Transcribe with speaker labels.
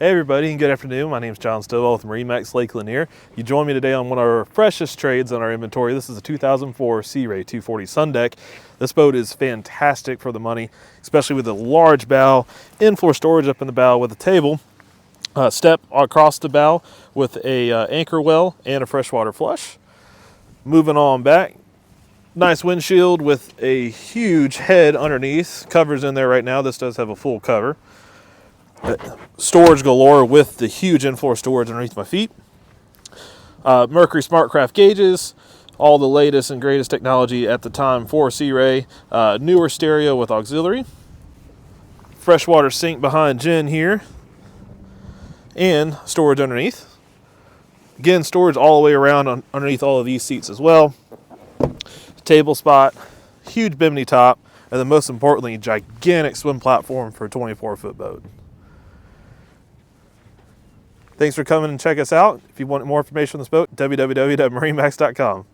Speaker 1: Hey everybody, and good afternoon. My name is John Stovall with MarineMax Lake Lanier. You join me today on one of our freshest trades on our inventory. This is a 2004 Sea Ray 240 Sundeck. This boat is fantastic for the money, especially with a large bow, in-floor storage up in the bow with a table, step across the bow with a anchor well and a freshwater flush. Moving on back, nice windshield with a huge head underneath. Cover's in there right now. This does have a full cover. Storage galore with the huge in-floor storage underneath my feet. Mercury SmartCraft gauges, all the latest and greatest technology at the time for Sea Ray. Newer stereo with auxiliary. Freshwater sink behind Jen here. And storage underneath. Again, storage all the way around underneath all of these seats as well. Table spot, huge bimini top, and then most importantly, gigantic swim platform for a 24-foot boat. Thanks for coming and check us out. If you want more information on this boat, www.marinemax.com.